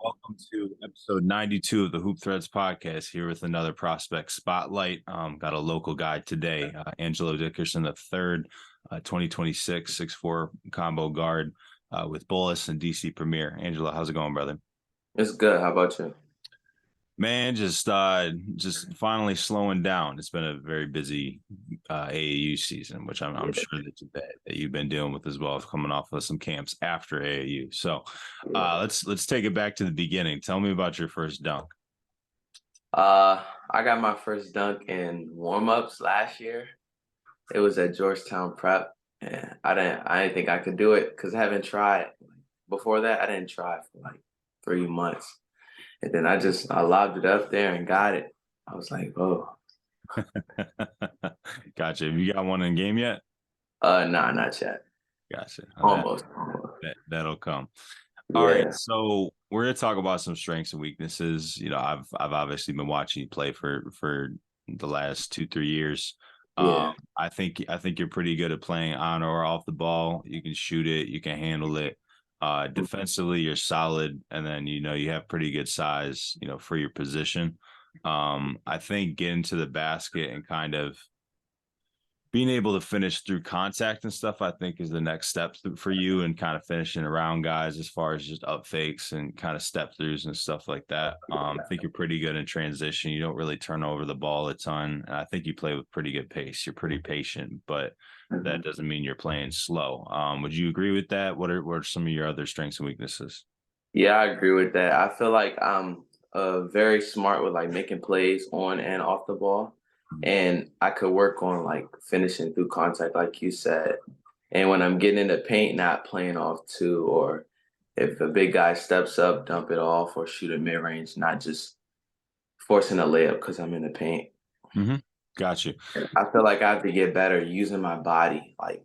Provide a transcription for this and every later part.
Welcome to episode 92 of the Hoop Threads podcast. Here with another prospect spotlight. Got a local guy today, Angelo Dickerson, the third, 2026 6'4" combo guard with Bullis and DC Premier. Angelo, how's it going, brother? It's good. How about you? Man, just finally slowing down. It's been a very busy AAU season, which I'm Yeah, sure that you've been dealing with as well, coming off of some camps after AAU. So yeah. let's take it back to the beginning. Tell me about your first dunk. I got my first dunk in warm-ups last year. It was at Georgetown Prep, and I didn't think I could do it because I haven't tried. Before that, I didn't try for like 3 months, and then I lobbed it up there and got it. I was like, oh, Gotcha. Have you got one in game yet? nah, not yet. Gotcha. Almost. That'll come. All right. Yeah, So we're gonna talk about some strengths and weaknesses. I've obviously been watching you play for the last 2-3 years. yeah. I think you're pretty good at playing on or off the ball. You can shoot it, you can handle it. Defensively, you're solid, and then you have pretty good size, for your position. I think getting to the basket and kind of being able to finish through contact and stuff, I think is the next step for you, and kind of finishing around guys as far as just up fakes and kind of step throughs and stuff like that. I think you're pretty good in transition. You don't really turn over the ball a ton. And I think you play with pretty good pace. You're pretty patient, but that doesn't mean you're playing slow. Would you agree with that? What are some of your other strengths and weaknesses? Yeah, I agree with that. I feel like I'm very smart with like making plays on and off the ball. And I could work on like finishing through contact, like you said. And when I'm getting in the paint, not playing off two, or if a big guy steps up, dump it off or shoot a mid range, not just forcing a layup because I'm in the paint. Mm-hmm. Got you. I feel like I have to get better using my body, like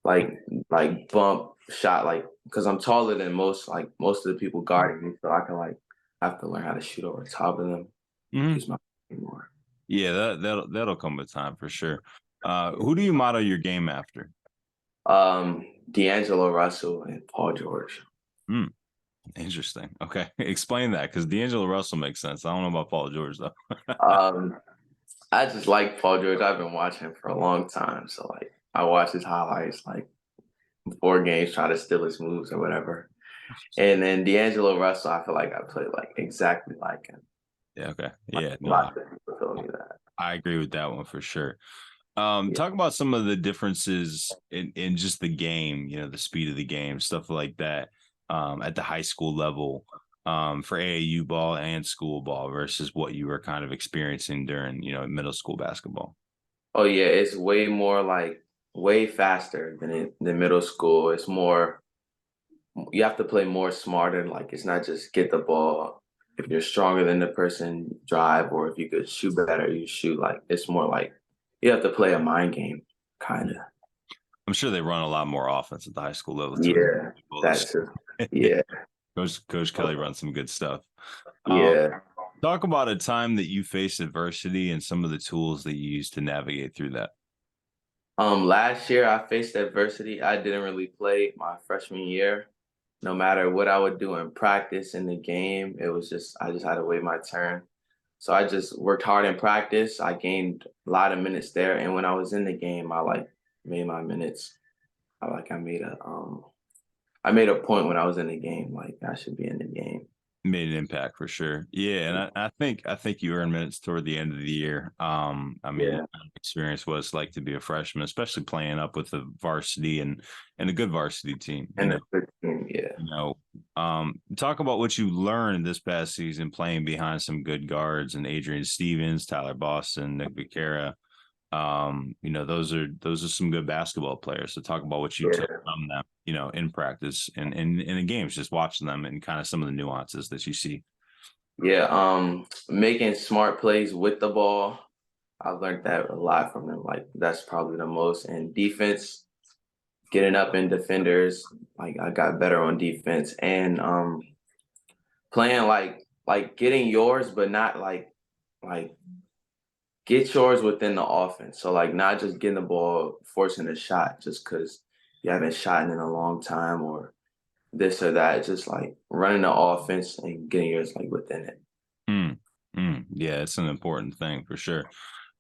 like bump shot, like because I'm taller than most of the people guarding me, so I can like I have to learn how to shoot over top of them, Mm-hmm. use my body more. Yeah, that'll come with time for sure. Who do you model your game after? D'Angelo Russell and Paul George. Hmm. Interesting. Okay. Explain that, because D'Angelo Russell makes sense. I don't know about Paul George though. Um, I just like Paul George. I've been watching him for a long time, so like I watch his highlights like before games, try to steal his moves or whatever. And then D'Angelo Russell, I feel like I play like exactly like him. Yeah, okay. Like, Yeah, a no, lot of people told me that. I agree with that one for sure. Yeah. Talk about some of the differences in just the game, the speed of the game, stuff like that, at the high school level, for AAU ball and school ball versus what you were kind of experiencing during, middle school basketball. Oh yeah, it's way more like way faster than middle school. It's more you have to play more smarter. Like it's not just get the ball. If you're stronger than the person, drive, or if you could shoot better, you shoot. Like it's more like you have to play a mind game, kind of. I'm sure they run a lot more offense at the high school level too. Yeah, that's it. Yeah, Coach Kelly runs some good stuff. Um, yeah. Talk about a time that you faced adversity and some of the tools that you used to navigate through that. Last year I faced adversity. I didn't really play my freshman year. No matter what I would do in practice in the game, it was just I just had to wait my turn. So I just worked hard in practice. I gained a lot of minutes there, and when I was in the game, I like made my minutes. I made a point when I was in the game, like I should be in the game. Made an impact for sure. Yeah, and I think you earned minutes toward the end of the year. I mean, Yeah, experience what it's like to be a freshman, especially playing up with a varsity and a good varsity team. and a good team. Yeah, Talk about what you learned this past season playing behind some good guards and Adrian Stevens, Tyler Boston, Nick Vicara. Those are some good basketball players. So talk about what you took yeah, from them, in practice and in the games, just watching them and kind of some of the nuances that you see. yeah. Making smart plays with the ball. I learned that a lot from them. Like that's probably the most. And defense, getting up in defenders. Like I got better on defense and playing like getting yours, but not like get yours within the offense. So like not just getting the ball, forcing a shot just because you haven't shot in a long time, or this or that. It's just like running the offense and getting yours like within it. Yeah, it's an important thing for sure.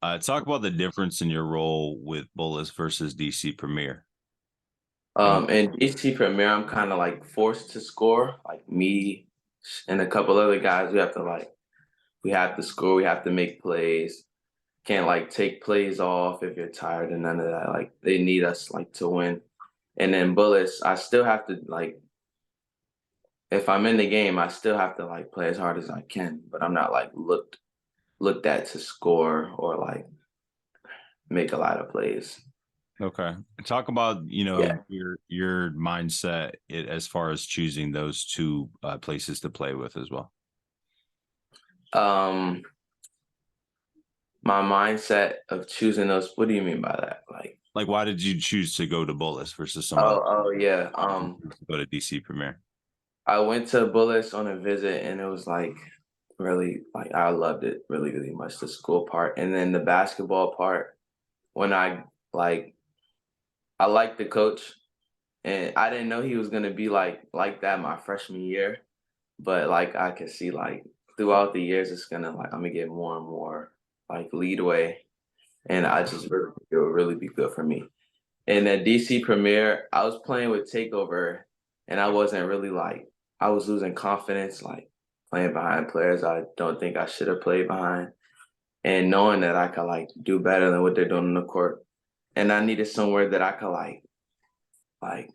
Talk about the difference in your role with Bullis versus DC Premier. In DC Premier, I'm kind of like forced to score. Like me and a couple other guys, we have to score. We have to make plays. Can't like take plays off if you're tired and none of that. Like they need us like to win. And then Bullis, I still have to like if I'm in the game, I still have to like play as hard as I can, but I'm not like looked at to score or like make a lot of plays. Okay. Talk about, Yeah. your mindset as far as choosing those two places to play with as well. Um, my mindset of choosing those. What do you mean by that? Like, why did you choose to go to Bullis versus some other Oh yeah. go to DC Premier? I went to Bullis on a visit, and it was like really like I loved it really really much. The school part, and then the basketball part. When like I liked the coach, and I didn't know he was gonna be like that my freshman year, but like I could see like throughout the years it's gonna like I'm gonna get more and more like leadway, and I just really think it would really be good for me. In the DC Premier, I was playing with Takeover, and I wasn't really like I was losing confidence, like playing behind players I don't think I should have played behind, and knowing that I could like do better than what they're doing on the court, and I needed somewhere that I could like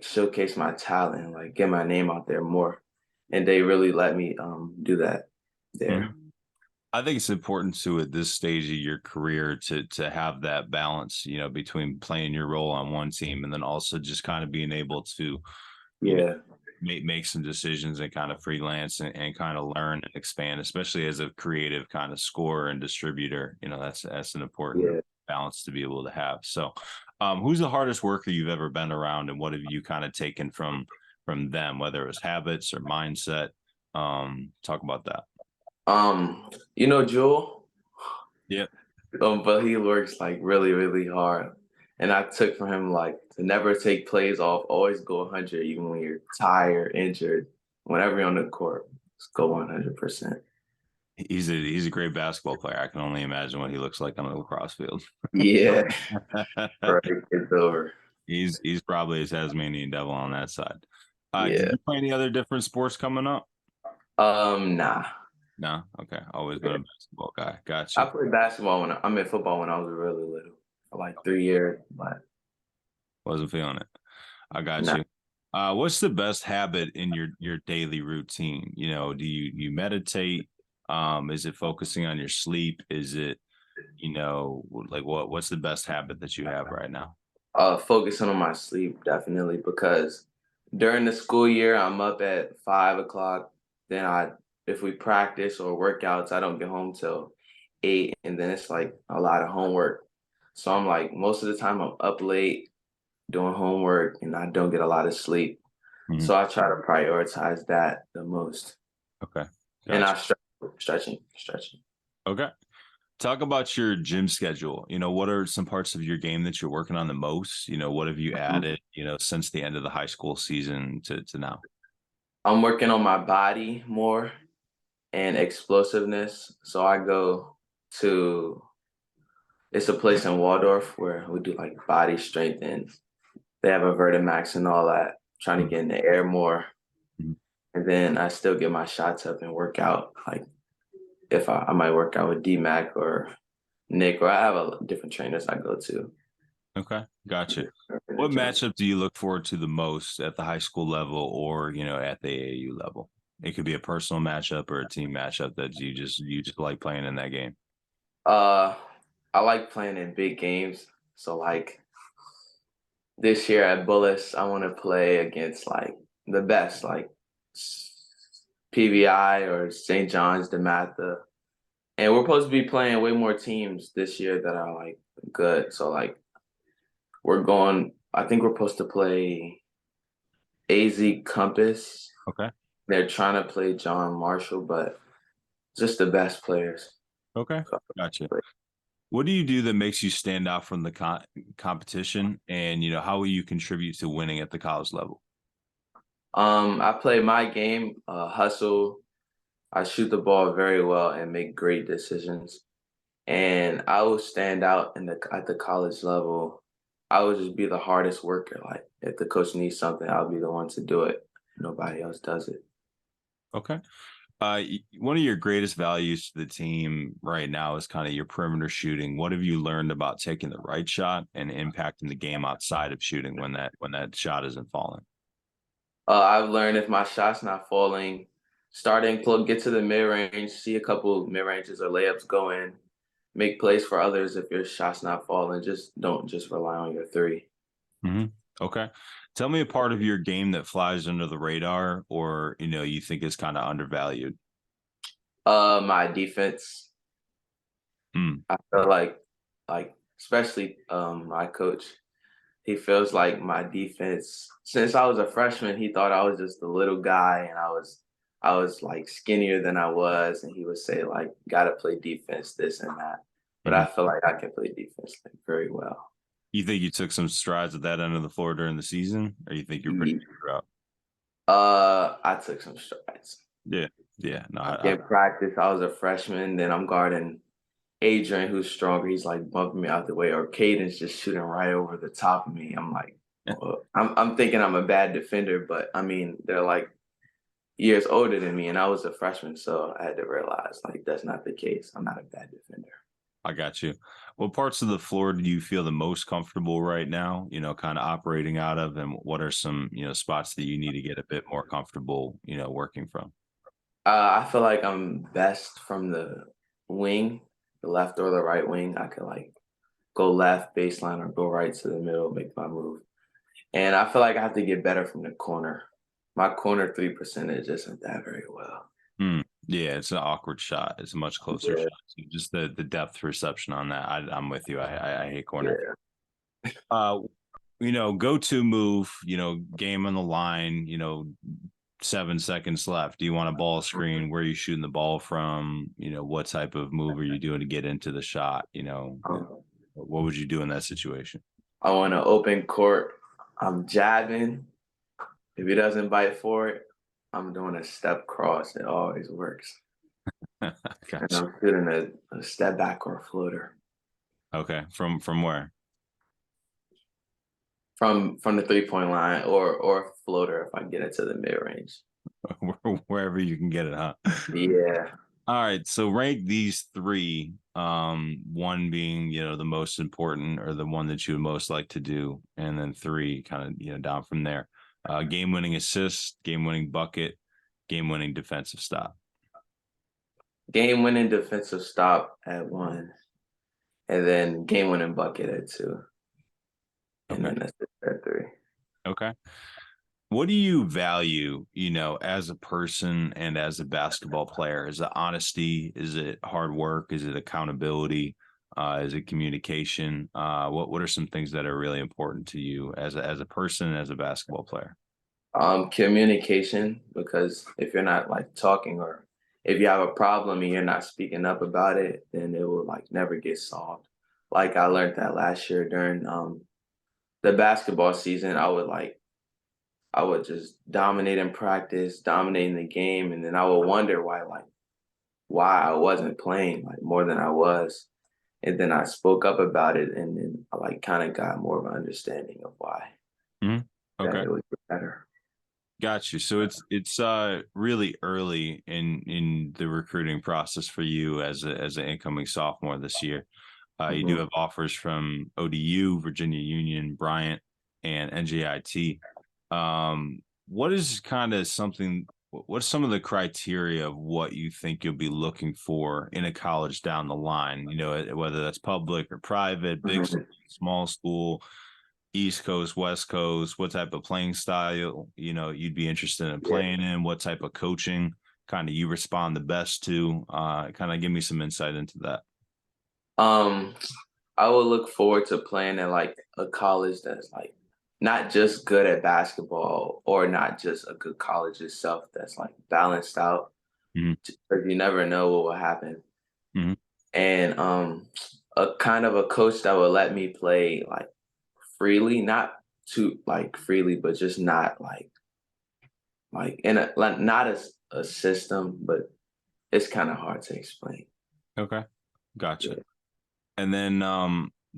showcase my talent, like get my name out there more, and they really let me do that there. Mhm. I think it's important to at this stage of your career to have that balance, between playing your role on one team and then also just kind of being able to, you know, Yeah, make some decisions and kind of freelance and kind of learn and expand, especially as a creative kind of scorer and distributor. That's an important yeah. balance to be able to have. So, who's the hardest worker you've ever been around, and what have you kind of taken from them, whether it was habits or mindset? Talk about that. Jewel, Yep. but he works like really, really hard. And I took from him like to never take plays off, always go 100, even when you're tired, injured, whenever you're on the court, just go 100%. He's a great basketball player. I can only imagine what he looks like on a lacrosse field. Yeah, right. It's over. He's probably a Tasmanian devil on that side. Did Yeah. you play any other different sports coming up? Nah. No. Okay. Always been a basketball guy. I Gotcha. played basketball I mean football when I was really little, for like 3 years, but Wasn't feeling it. I got nah. you. What's the best habit in your daily routine? Do you meditate? Is it focusing on your sleep? Is it, like what's the best habit that you have right now? Focusing on my sleep definitely because during the school year I'm up at 5 o'clock. Then if we practice or workouts, I don't get home till 8, and then it's like a lot of homework. So I'm like most of the time I'm up late doing homework and I don't get a lot of sleep. Mhm. So I try to prioritize that the most. Okay. And Gotcha. stretching. Okay. Talk about your gym schedule. What are some parts of your game that you're working on the most? What have you Mhm. added, since the end of the high school season to now? I'm working on my body more and explosiveness. So I go to it's a place in Waldorf where we do like body strength and they have a Vertimax and all that, trying to get in the air more. Mhm. And then I still get my shots up and work out. Like if I might work out with D-Mac or Nick, or I have different trainers I go to. Okay. Gotcha. What matchup do you look forward to the most at the high school level or, at the AAU level? It could be a personal matchup or a team matchup that you just like playing in that game. Uh, I like playing in big games. So like this year at Bullis, I want to play against like the best, like PVI or St. John's, DeMatha. And we're supposed to be playing way more teams this year that are like good. So like I think we're supposed to play AZ Compass. Okay. They're trying to play John Marshall, but just the best players. Okay. Gotcha. What do you do that makes you stand out from the competition? And, how will you contribute to winning at the college level? I play my game, hustle. I shoot the ball very well and make great decisions. And I will stand out at the college level. I will just be the hardest worker. Like if the coach needs something, I'll be the one to do it. Nobody else does it. Okay. One of your greatest values to the team right now is kind of your perimeter shooting. What have you learned about taking the right shot and impacting the game outside of shooting when that shot isn't falling? I've learned if my shot's not falling, starting close, get to the mid range, see a couple mid ranges or layups go in, make plays for others. If your shot's not falling, just don't just rely on your three. Hmm. Okay. Tell me a part of your game that flies under the radar or, you think is kind of undervalued. My defense. Mm, I feel like especially my coach, he feels like my defense. Since I was a freshman, he thought I was just a little guy, and I was like skinnier than I was, and he would say like, "Got to play defense, this and that." But mhm. I feel like I can play defense like very well. You think you took some strides at that end of the floor during the season, or you think you're pretty Ye- good throughout? I took some strides. Yeah. Yeah. No, In practice, I was a freshman, then I'm guarding Adrian, who's stronger. He's like bumping me out the way, or Caden's just shooting right over the top of me. I'm like, well, I'm thinking I'm a bad defender, but I mean, they're like years older than me, and I was a freshman, so I had to realize like that's not the case. I'm not a bad defender. I got you. What parts of the floor do you feel the most comfortable right now, kind of operating out of? And what are some, spots that you need to get a bit more comfortable, working from? I feel like I'm best from the wing, the left or the right wing. I could like go left baseline or go right to the middle, make my move. And I feel like I have to get better from the corner. My corner three percentage isn't that very well. Yeah, it's an awkward shot. It's a much closer Yeah, shot. So just the depth reception on that. I'm with you. I hate corner. yeah. Uh, go to move, game on the line, 7 seconds left. Do you want a ball screen? Where are you shooting the ball from? What type of move are you doing to get into the shot? What would you do in that situation? I want to open court. I'm jabbing. If he doesn't bite for it, I'm doing a step cross. It always works. And Gotcha. I'm shooting a step back or a floater Okay. From where? from the 3 point line or a floater if I get it to the mid range. Wherever you can get it, huh? Yeah. All right. So rank these three. One being, the most important or the one that you would most like to do, and then three kind of, down from there. Game winning assist, game winning bucket, game winning defensive stop. Game winning defensive stop at one, and then game winning bucket at two, and Okay. then that's at three. Okay. What do you value, as a person and as a basketball player? Is it honesty? Is it hard work? Is it accountability? Is it communication? What are some things that are really important to you as a person and as a basketball player? Communication, because if you're not like talking or if you have a problem and you're not speaking up about it, then it will like never get solved. Like I learned that last year during the basketball season, I would just dominate in practice, dominating the game, and then I would wonder why I wasn't playing like more than I was. And then I spoke up about it, and then I like kind of got more of an understanding of why Mhm. that Okay. it was better. Got you. So it's really early in the recruiting process for you as an incoming sophomore this year. You do Mhm. have offers from ODU, Virginia Union, Bryant, and NJIT. What is kind of something? What's some of the criteria of what you think you'll be looking for in a college down the line? Whether that's public or private, big, school, Mhm. small school, East Coast, West Coast, what type of playing style, you'd be interested in Yeah. playing in, what type of coaching kind of you respond the best to. Kind of give me some insight into that. Um, I would look forward to playing at like a college that's like not just good at basketball or not just a good college itself that's like balanced out Hmm. because you never know what will happen. Hmm. And a kind of a coach that will let me play like freely, not too like freely, but just not like like in a like not as a system, but it's kind of hard to explain. Okay. Gotcha. Yeah. And then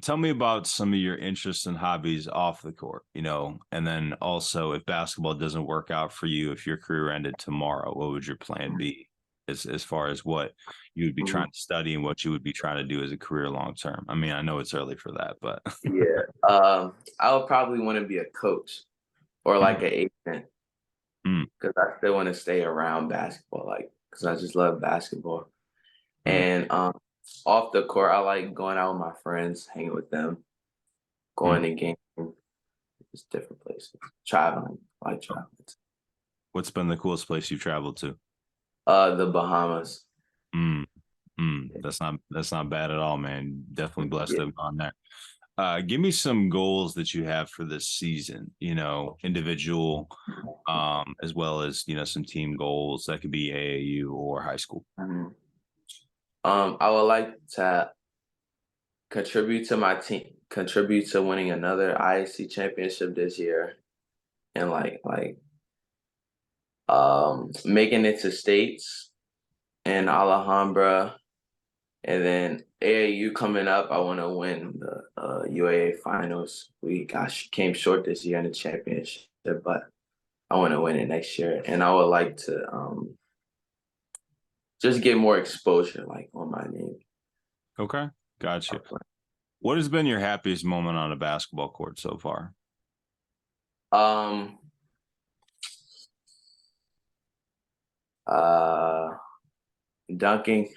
tell me about some of your interests and hobbies off the court, and then also if basketball doesn't work out for you, if your career ended tomorrow, what would your plan be as far as what you would be Mhm. trying to study and what you would be trying to do as a career long term? I mean, I know it's early for that, but Yeah. I would probably want to be a coach or Mm, like an agent mm, because I still want to stay around basketball, like because I just love basketball. mm, And off the court, I like going out with my friends, hanging with them, mm. going to games, just different places, traveling. I like traveling. What's been the coolest place you've traveled to? The Bahamas. Mm, that's not bad at all, man. Definitely blessed Yeah. to have gone there. Give me some goals that you have for this season, individual, as well as, some team goals that could be AAU or high school. Mhm. I would like to contribute to my team, contribute to winning another IAC championship this year, and making it to states in Alhambra, and then AAU coming up. I want to win the UAA finals. We came short this year in the championship, but I want to win it next year, and I would like to just get more exposure, like on my name. Okay, gotcha. What has been your happiest moment on a basketball court so far? Um, uh, Dunking,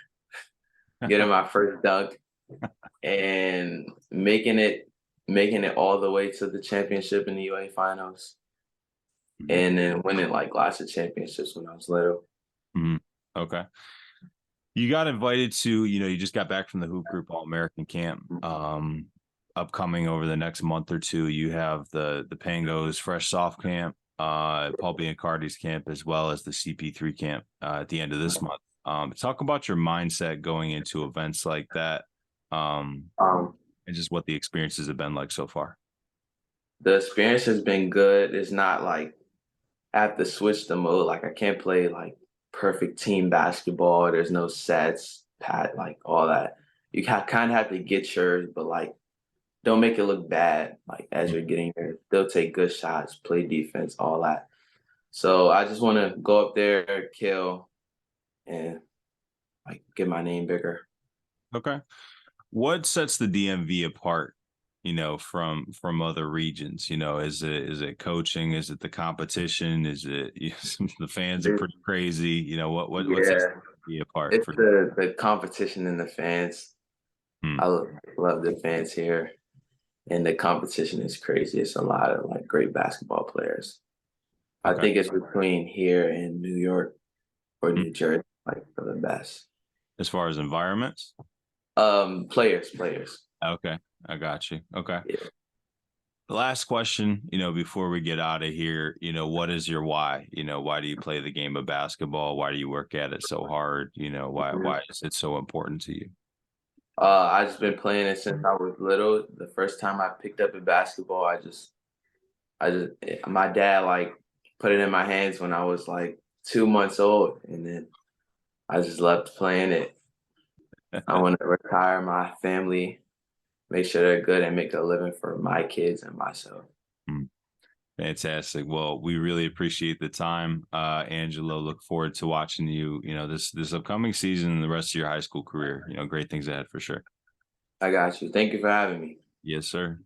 getting my first dunk, and making it all the way to the championship in the UA finals, Mhm, and then winning like lots of championships when I was little. mhm. Okay. You got invited to, you just got back from the Hoop Group All American Camp. Upcoming over the next month or two, you have the Pangos Fresh Soft Camp, Paul Biancardi's camp, as well as the CP3 camp at the end of this month. Talk about your mindset going into events like that, um, Um, and just what the experiences have been like so far. the experience has been good. It's not like I have to switch the mode. Like I can't play like perfect team basketball. There's no sets, pat, like all that. You kind of have to get yours, but like don't make it look bad. Like as you're getting there, they'll take good shots, play defense, all that. So I just want to go up there, kill, and like get my name bigger. Okay. What sets the DMV apart, from other regions? Is it coaching? Is it the competition? Is it the fans are It- pretty crazy? What sets yeah, the DMV apart it's for? the competition and the fans. Hmm, Love the fans here, and the competition is crazy. It's a lot of like great basketball players. I okay. think it's between here and New York or Hmm. New Jersey, like for the best. As far as environments, Players. okay, I got you. Okay. Yeah. The last question, before we get out of here, what is your why? Why do you play the game of basketball? Why do you work at it so hard? Why is it so important to you? I just been playing it since I was little. The first time I picked up a basketball, my dad like put it in my hands when I was like 2 months old, and then I just loved playing it. I want to retire my family, make sure they're good, and make a living for my kids and myself. Hmm. Fantastic. Well, we really appreciate the time, Angelo. Look forward to watching you, this upcoming season and the rest of your high school career. Great things ahead for sure. I got you. Thank you for having me. Yes, sir.